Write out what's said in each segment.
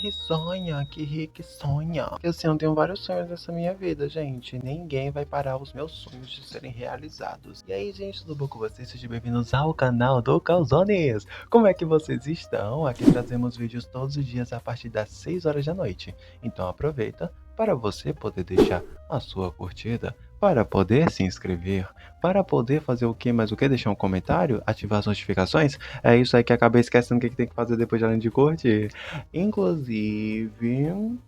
sonha, que rique sonha. Porque assim, eu tenho vários sonhos nessa minha vida, gente. Ninguém vai parar os meus sonhos de serem realizados. E aí, gente, tudo bom com vocês? Sejam bem-vindos ao canal do Calzones. Como é que vocês estão? Aqui trazemos vídeos todos os dias a partir das 6 horas da noite. Então aproveita para você poder deixar a sua curtida, para poder se inscrever, para poder fazer o que mais o que? Deixar um comentário, ativar as notificações. É isso aí que acabei esquecendo o que tem que fazer depois de além de curtir. Inclusive,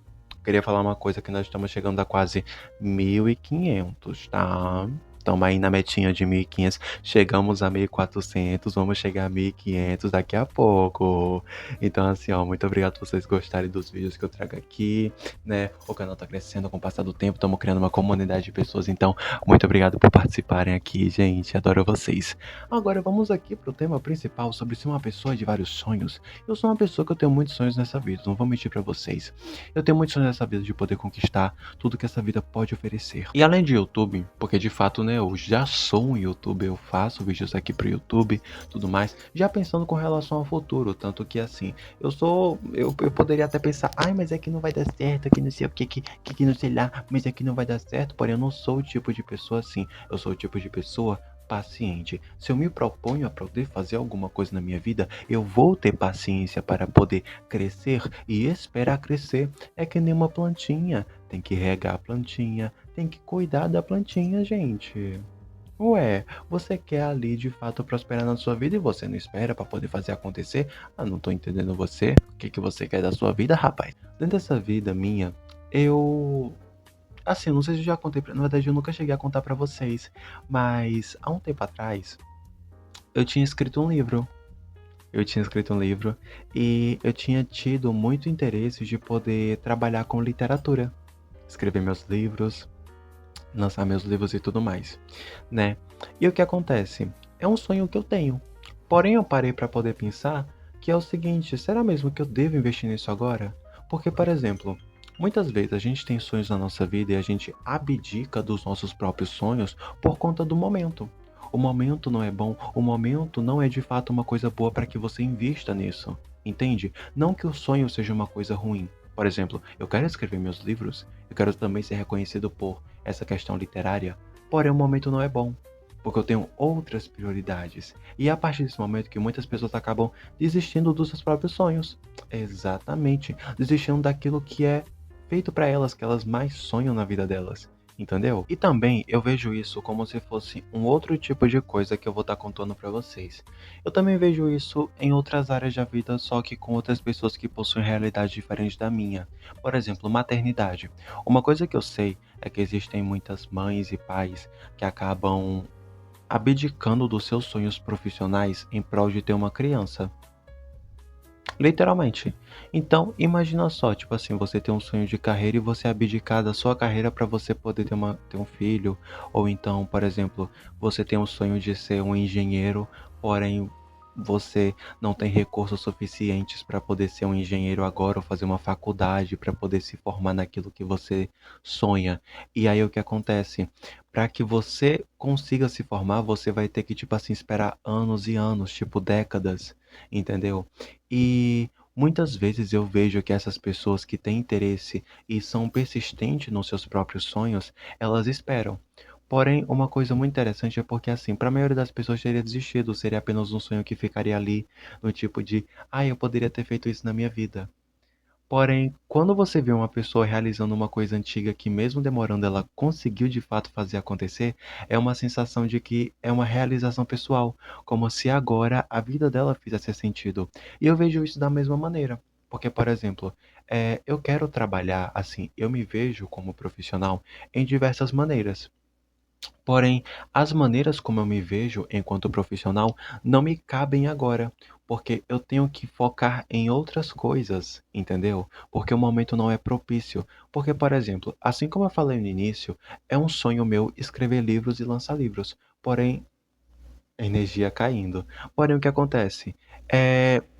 queria falar uma coisa que nós estamos chegando a quase 1.500, tá? Estamos aí na metinha de 1.500, chegamos a 1.400, vamos chegar a 1.500 daqui a pouco. Então assim, ó, muito obrigado por vocês gostarem dos vídeos que eu trago aqui, né? O canal tá crescendo com o passar do tempo, estamos criando uma comunidade de pessoas, então muito obrigado por participarem aqui, gente, adoro vocês. Agora vamos aqui pro tema principal sobre ser uma pessoa de vários sonhos. Eu sou uma pessoa que eu tenho muitos sonhos nessa vida, não vou mentir pra vocês. Eu tenho muitos sonhos nessa vida de poder conquistar tudo que essa vida pode oferecer. E além de YouTube, porque de fato, né, eu já sou um YouTuber, eu faço vídeos aqui pro YouTube, tudo mais, já pensando com relação ao futuro, tanto que assim, eu poderia até pensar, ai, mas é que não vai dar certo, que não sei o que não sei lá, mas é que não vai dar certo, porém eu não sou o tipo de pessoa assim, eu sou o tipo de pessoa paciente. Se eu me proponho a poder fazer alguma coisa na minha vida, eu vou ter paciência para poder crescer e esperar crescer. É que nem uma plantinha, tem que regar a plantinha, tem que cuidar da plantinha, gente. Ué, você quer ali de fato prosperar na sua vida e você não espera para poder fazer acontecer? Ah, não tô entendendo você. O que que você quer da sua vida, rapaz? Dentro dessa vida minha, eu assim, não sei se eu já contei, na verdade eu nunca cheguei a contar pra vocês, mas há um tempo atrás eu tinha escrito um livro. Eu tinha escrito um livro e eu tinha tido muito interesse de poder trabalhar com literatura, escrever meus livros, lançar meus livros e tudo mais, né? E o que acontece? É um sonho que eu tenho. Porém, eu parei para poder pensar que é o seguinte, será mesmo que eu devo investir nisso agora? Porque, por exemplo, muitas vezes a gente tem sonhos na nossa vida e a gente abdica dos nossos próprios sonhos por conta do momento. O momento não é bom, o momento não é de fato uma coisa boa para que você invista nisso, entende? Não que o sonho seja uma coisa ruim. Por exemplo, eu quero escrever meus livros, eu quero também ser reconhecido por essa questão literária, porém o momento não é bom, porque eu tenho outras prioridades. E é a partir desse momento que muitas pessoas acabam desistindo dos seus próprios sonhos. Exatamente, desistindo daquilo que é feito para elas, que elas mais sonham na vida delas. Entendeu? E também eu vejo isso como se fosse um outro tipo de coisa que eu vou estar contando para vocês. Eu também vejo isso em outras áreas da vida, só que com outras pessoas que possuem realidade diferente da minha. Por exemplo, maternidade. Uma coisa que eu sei é que existem muitas mães e pais que acabam abdicando dos seus sonhos profissionais em prol de ter uma criança. Literalmente. Então, imagina só, tipo assim, você tem um sonho de carreira e você abdicar da sua carreira para você poder ter um filho, ou então, por exemplo, você tem um sonho de ser um engenheiro, porém você não tem recursos suficientes para poder ser um engenheiro agora ou fazer uma faculdade para poder se formar naquilo que você sonha. E aí o que acontece? Para que você consiga se formar, você vai ter que, tipo assim, esperar anos e anos, tipo décadas, entendeu? E muitas vezes eu vejo que essas pessoas que têm interesse e são persistentes nos seus próprios sonhos, elas esperam. Porém, uma coisa muito interessante é porque, assim, para a maioria das pessoas teria desistido, seria apenas um sonho que ficaria ali, no tipo de, ah, eu poderia ter feito isso na minha vida. Porém, quando você vê uma pessoa realizando uma coisa antiga que, mesmo demorando, ela conseguiu de fato fazer acontecer, é uma sensação de que é uma realização pessoal, como se agora a vida dela fizesse sentido. E eu vejo isso da mesma maneira. Porque, por exemplo, eu quero trabalhar assim, eu me vejo como profissional em diversas maneiras. Porém, as maneiras como eu me vejo enquanto profissional não me cabem agora, porque eu tenho que focar em outras coisas, entendeu? Porque o momento não é propício. Porque, por exemplo, assim como eu falei no início, é um sonho meu escrever livros e lançar livros. Porém, energia caindo. Porém, o que acontece?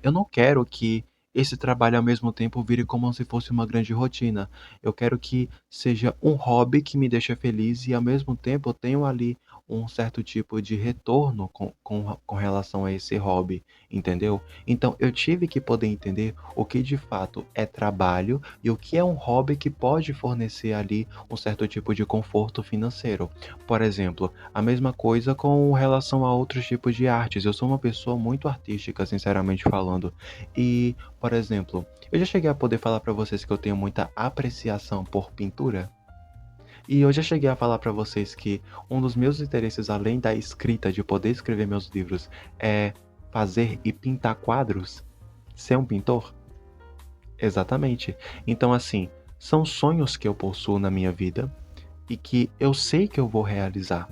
Eu não quero que esse trabalho ao mesmo tempo vire como se fosse uma grande rotina. Eu quero que seja um hobby que me deixa feliz e ao mesmo tempo eu tenho ali um certo tipo de retorno com relação a esse hobby, entendeu? Então eu tive que poder entender o que de fato é trabalho e o que é um hobby que pode fornecer ali um certo tipo de conforto financeiro. Por exemplo, a mesma coisa com relação a outros tipos de artes. Eu sou uma pessoa muito artística, sinceramente falando. E, por exemplo, eu já cheguei a poder falar para vocês que eu tenho muita apreciação por pintura. E eu já cheguei a falar para vocês que um dos meus interesses, além da escrita, de poder escrever meus livros, é fazer e pintar quadros. Ser um pintor? Exatamente. Então, assim, são sonhos que eu possuo na minha vida e que eu sei que eu vou realizar.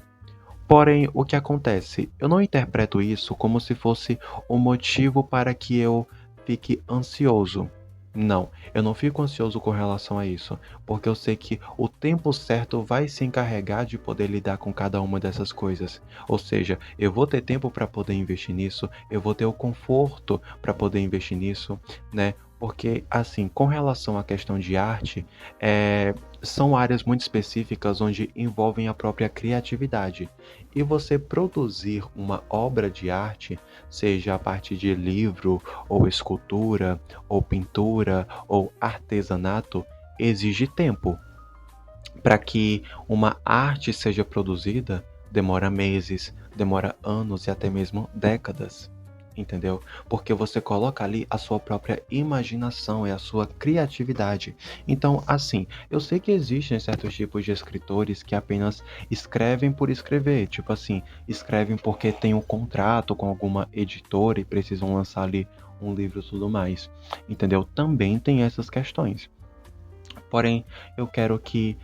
Porém, o que acontece? Eu não interpreto isso como se fosse um motivo para que eu fique ansioso. Não, eu não fico ansioso com relação a isso, porque eu sei que o tempo certo vai se encarregar de poder lidar com cada uma dessas coisas. Ou seja, eu vou ter tempo para poder investir nisso, eu vou ter o conforto para poder investir nisso, né? Porque, assim, com relação à questão de arte, são áreas muito específicas onde envolvem a própria criatividade. E você produzir uma obra de arte, seja a partir de livro, ou escultura, ou pintura, ou artesanato, exige tempo. Para que uma arte seja produzida, demora meses, demora anos e até mesmo décadas. Entendeu? Porque você coloca ali a sua própria imaginação e a sua criatividade. Então, assim, eu sei que existem certos tipos de escritores que apenas escrevem por escrever. Tipo assim, escrevem porque tem um contrato com alguma editora e precisam lançar ali um livro e tudo mais. Entendeu? Também tem essas questões. Porém, eu quero que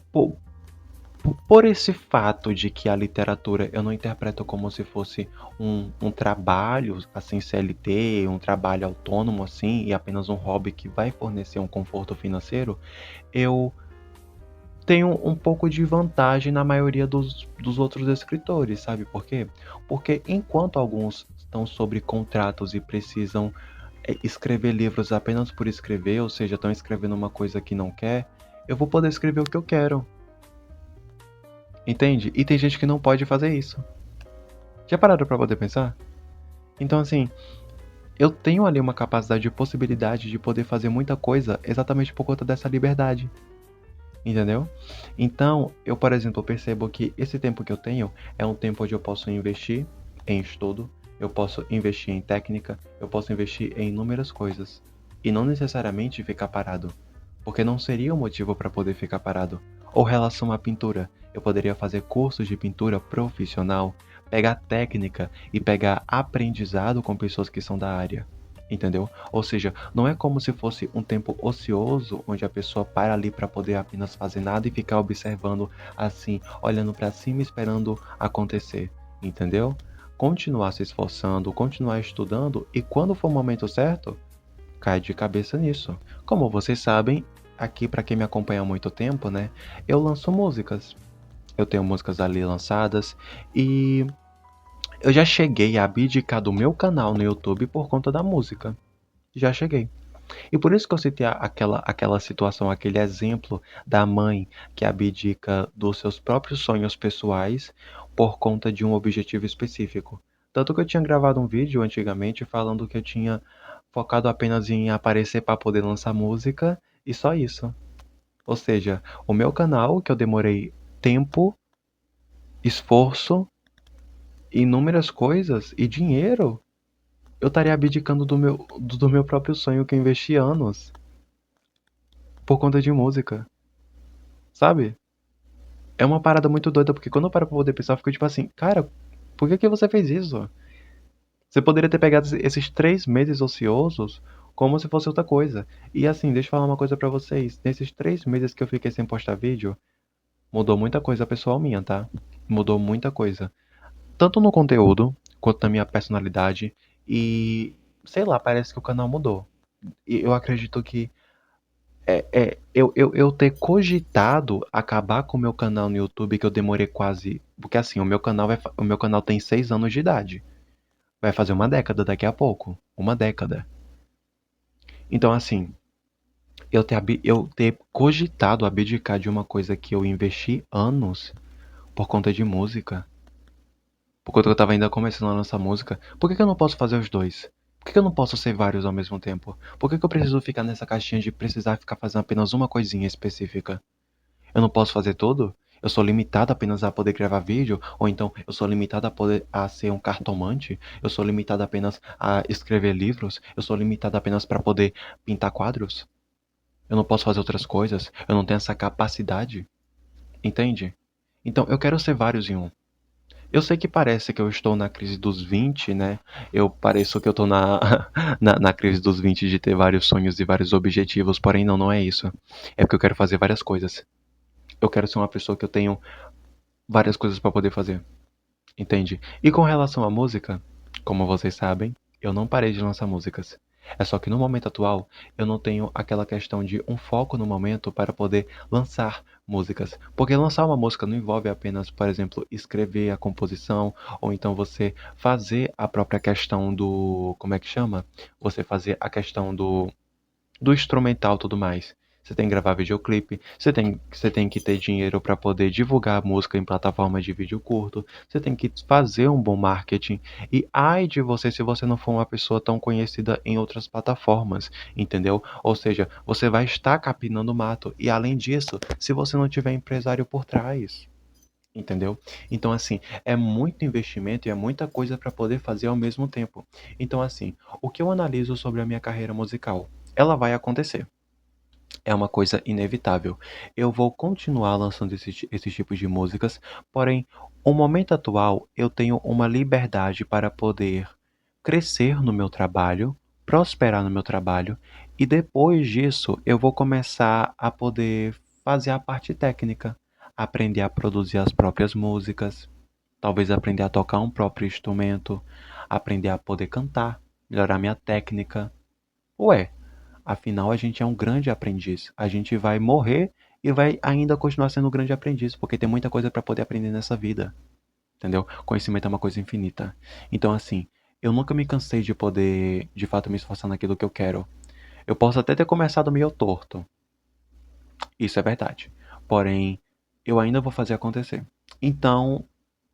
po- por esse fato de que a literatura eu não interpreto como se fosse um trabalho assim CLT, um trabalho autônomo assim, e apenas um hobby que vai fornecer um conforto financeiro, eu tenho um pouco de vantagem na maioria dos outros escritores, sabe por quê? Porque enquanto alguns estão sobre contratos e precisam escrever livros apenas por escrever, ou seja, estão escrevendo uma coisa que não quer, eu vou poder escrever o que eu quero. Entende? E tem gente que não pode fazer isso. Já pararam pra poder pensar? Então, assim, eu tenho ali uma capacidade de possibilidade de poder fazer muita coisa exatamente por conta dessa liberdade. Entendeu? Então, eu, por exemplo, percebo que esse tempo que eu tenho é um tempo onde eu posso investir em estudo, eu posso investir em técnica, eu posso investir em inúmeras coisas. E não necessariamente ficar parado, porque não seria um motivo para poder ficar parado. Ou relação à pintura, eu poderia fazer cursos de pintura profissional, pegar técnica e pegar aprendizado com pessoas que são da área. Entendeu? Ou seja, não é como se fosse um tempo ocioso onde a pessoa para ali para poder apenas fazer nada e ficar observando assim, olhando para cima e esperando acontecer, entendeu? Continuar se esforçando, continuar estudando e quando for o momento certo, cai de cabeça nisso. Como vocês sabem, aqui para quem me acompanha há muito tempo, né, eu lanço músicas. Eu tenho músicas ali lançadas e eu já cheguei a abdicar do meu canal no YouTube por conta da música. Já cheguei. E por isso que eu citei aquela situação, aquele exemplo da mãe que abdica dos seus próprios sonhos pessoais por conta de um objetivo específico. Tanto que eu tinha gravado um vídeo antigamente falando que eu tinha focado apenas em aparecer para poder lançar música e só isso. Ou seja, o meu canal, que eu demorei tempo, esforço, inúmeras coisas e dinheiro, eu estaria abdicando do meu próprio sonho que eu investi anos por conta de música, sabe? É uma parada muito doida, porque quando eu paro pra poder pensar, eu fico tipo assim, cara, por que que você fez isso? Você poderia ter pegado esses 3 meses ociosos como se fosse outra coisa. E assim, deixa eu falar uma coisa pra vocês. Nesses 3 meses que eu fiquei sem postar vídeo, mudou muita coisa pessoal minha, tá? Mudou muita coisa. Tanto no conteúdo, quanto na minha personalidade. E, sei lá, parece que o canal mudou. E eu acredito que eu ter cogitado acabar com o meu canal no YouTube, que eu demorei quase. Porque assim, o meu canal tem 6 anos de idade. Vai fazer uma década daqui a pouco. Uma década. Então, assim, eu ter cogitado abdicar de uma coisa que eu investi anos por conta de música. Por conta que eu tava ainda começando a lançar música, por que que eu não posso fazer os dois? Por que que eu não posso ser vários ao mesmo tempo? Por que que eu preciso ficar nessa caixinha de precisar ficar fazendo apenas uma coisinha específica? Eu não posso fazer tudo? Eu sou limitado apenas a poder gravar vídeo? Ou então eu sou limitado a poder a ser um cartomante? Eu sou limitado apenas a escrever livros? Eu sou limitado apenas para poder pintar quadros? Eu não posso fazer outras coisas? Eu não tenho essa capacidade? Entende? Então eu quero ser vários em um. Eu sei que parece que eu estou na crise dos 20, né? Eu pareço que eu estou na crise dos 20 de ter vários sonhos e vários objetivos, porém não é isso. É porque eu quero fazer várias coisas. Eu quero ser uma pessoa que eu tenho várias coisas para poder fazer, entende? E com relação à música, como vocês sabem, eu não parei de lançar músicas. É só que no momento atual eu não tenho aquela questão de um foco no momento para poder lançar músicas. Porque lançar uma música não envolve apenas, por exemplo, escrever a composição ou então você fazer a própria questão do, como é que chama? Você fazer a questão do instrumental e tudo mais. Você tem que gravar videoclipe, você tem que ter dinheiro para poder divulgar a música em plataformas de vídeo curto, você tem que fazer um bom marketing. E ai de você se você não for uma pessoa tão conhecida em outras plataformas, entendeu? Ou seja, você vai estar capinando mato. E além disso, se você não tiver empresário por trás. Entendeu? Então, assim, é muito investimento e é muita coisa para poder fazer ao mesmo tempo. Então, assim, o que eu analiso sobre a minha carreira musical? Ela vai acontecer. É uma coisa inevitável. Eu vou continuar lançando esses tipos de músicas, porém, o momento atual eu tenho uma liberdade para poder crescer no meu trabalho, prosperar no meu trabalho, e depois disso eu vou começar a poder fazer a parte técnica, aprender a produzir as próprias músicas, talvez aprender a tocar um próprio instrumento, aprender a poder cantar, melhorar minha técnica. Ué, afinal, a gente é um grande aprendiz. A gente vai morrer e vai ainda continuar sendo um grande aprendiz, porque tem muita coisa para poder aprender nessa vida, entendeu? Conhecimento é uma coisa infinita. Então, assim, eu nunca me cansei de poder, de fato, me esforçar naquilo que eu quero. Eu posso até ter começado meio torto, isso é verdade. Porém, eu ainda vou fazer acontecer. Então,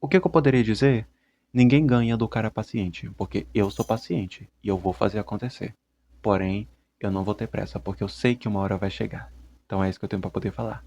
o que que eu poderia dizer? Ninguém ganha do cara paciente, porque eu sou paciente e eu vou fazer acontecer. Porém, eu não vou ter pressa, porque eu sei que uma hora vai chegar. Então é isso que eu tenho para poder falar.